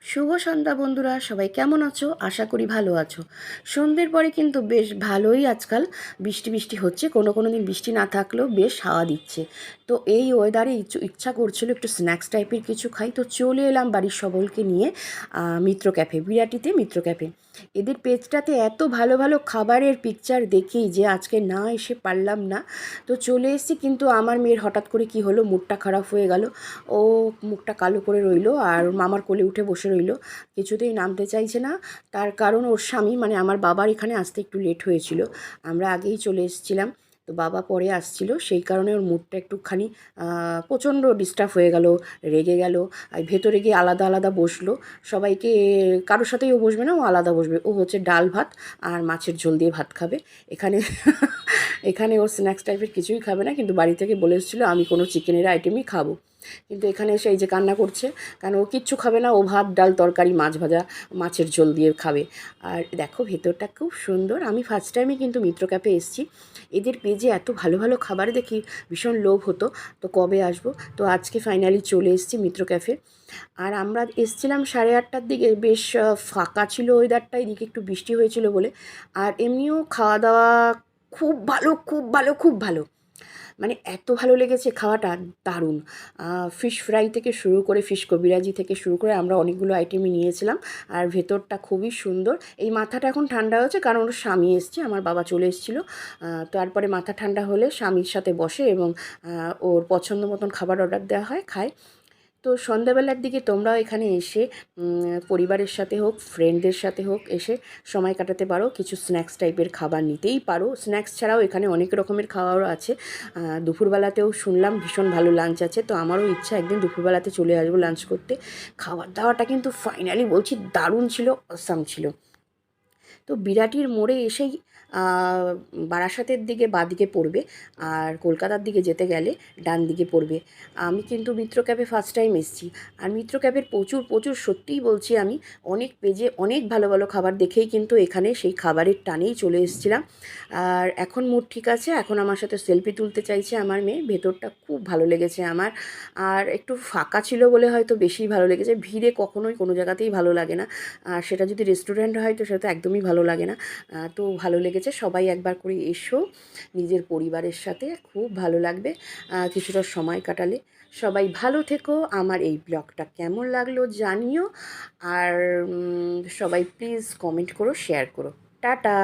শুভ সন্ধ্যা বন্ধুরা, সবাই কেমন আছো? আশা করি ভালো আছো। সন্ধ্যের পরে কিন্তু বেশ ভালোই আজকাল বৃষ্টি বৃষ্টি হচ্ছে, কোনো কোনো দিন বৃষ্টি না থাকলেও বেশ হাওয়া দিচ্ছে। তো এই ওয়েদারে ইচ্ছা করছিল একটু স্ন্যাক্স টাইপের কিছু খাই, তো চলে এলাম বাড়ির সকলকে নিয়ে মিত্র ক্যাফে, বিরাটিতে মিত্র ক্যাফে। এদের পেজটাতে এত ভালো ভালো খাবারের পিকচার দেখি যে আজকে না এসে পারলাম না। তো চলে এসেছি, কিন্তু আমার মেয়ের হঠাৎ করে কি হলো, মুডটা খারাপ হয়ে গেল। ও মুখটা কালো করে রইলো আর মামার কোলে উঠে বসে রইলো, কিছুতেই নামতে চাইছে না। তার কারণ ওর স্বামী মানে আমার বাবার এখানে আসতে একটু লেট হয়েছিল, আমরা আগেই চলে এসেছিলাম। তো বাবা পরে আসছিল, সেই কারণে ওর মুডটা একটুখানি প্রচণ্ড ডিস্টার্ব হয়ে গেল, রেগে গেল। আর ভেতরে গিয়ে আলাদা আলাদা বসলো সবাইকে, কারোর সাথেই ও বসবে না, ও আলাদা বসবে। ও হচ্ছে ডাল ভাত আর মাছের ঝোল দিয়ে ভাত খাবে এখানে। এখানে ও স্ন্যাক্স টাইপের কিছুই খাবে না, কিন্তু বাড়ি থেকে বলে এসেছিলো আমি কোনো চিকেনের আইটেমই খাবো। কিন্তু এখানে এসে এই যে কান্না করছে, কারণ ও কিচ্ছু খাবে না, ও ভাত ডাল তরকারি মাছ ভাজা মাছের ঝোল দিয়ে খাবে। আর দেখো ভেতরটা খুব সুন্দর। আমি ফার্স্ট টাইমে কিন্তু মিত্র ক্যাফে এসেছি, এদের পেজে এত ভালো ভালো খাবার দেখি ভীষণ লোভ হতো, তো কবে আসবো। তো আজকে ফাইনালি চলে এসেছি মিত্র ক্যাফে। আর আমরা এসছিলাম 8:30টার দিকে, বেশ ফাঁকা ছিল ওয়েদারটা, এদিকে একটু বৃষ্টি হয়েছিল বলে। আর এমনিও খাওয়া দাওয়া খুব ভালো, খুব ভালো, খুব ভালো। মানে এত ভালো লেগেছে খাওয়াটা, দারুণ। ফিশ ফ্রাই থেকে শুরু করে ফিশ কবিরাজি থেকে শুরু করে আমরা অনেকগুলো আইটেমই নিয়েছিলাম। আর ভেতরটা খুবই সুন্দর। এই মাথাটা এখন ঠান্ডা হয়েছে কারণ ওর স্বামী এসছে, আমার বাবা চলে এসেছিলো। তারপরে মাথা ঠান্ডা হলে স্বামীর সাথে বসে এবং ওর পছন্দ মতন খাবার অর্ডার দেওয়া হয়, খায়। তো সন্ধ্যাবেলার দিকে তোমরাও এখানে এসে পরিবারের সাথে হোক ফ্রেন্ডদের সাথে হোক এসে সময় কাটাতে পারো, কিছু স্ন্যাক্স টাইপের খাবার নিতেই পারো। স্ন্যাক্স ছাড়াও এখানে অনেক রকমের খাবারও আছে। দুপুরবেলাতেও শুনলাম ভীষণ ভালো লাঞ্চ আছে, তো আমারও ইচ্ছা একদিন দুপুরবেলাতে চলে আসবো লাঞ্চ করতে। খাবার দাওয়াটা কিন্তু ফাইনালি বলছি দারুণ ছিল, অসাম ছিল। তো বিরাটির মোড়ে এসেই বারাসাতের দিকে বাঁদিকে পড়বে, আর কলকাতার দিকে যেতে গেলে ডান দিকে পড়বে। আমি কিন্তু মিত্র ক্যাফে ফার্স্ট টাইম এসেছি, আর মিত্র ক্যাফের প্রচুর প্রচুর সত্যিই বলছি আমি অনেক পেজে অনেক ভালো ভালো খাবার দেখেই কিন্তু এখানে সেই খাবারের টানেই চলে এসেছিলাম। আর এখন মুড ঠিক আছে, এখন আমার সাথে সেলফি তুলতে চাইছে আমার মেয়ে। ভেতরটা খুব ভালো লেগেছে আমার। আর একটু ফাঁকা ছিল বলে হয়তো বেশি ভালো লেগেছে, ভিড়ে কখনোই কোনো জায়গাতেই ভালো লাগে না। আর সেটা যদি রেস্টুরেন্ট হয় তো সেটা তো একদমই ভালো লাগে না। তো ভালো লেগেছে, সবাই একবার করে এসো নিজের পরিবারের সাথে, খুব ভালো লাগবে কিছুটা সময় কাটালে। সবাই ভালো থেকো। আমার এই ব্লগটা কেমন লাগলো জানিও। আর সবাই প্লিজ কমেন্ট করো, শেয়ার করো। টাটা।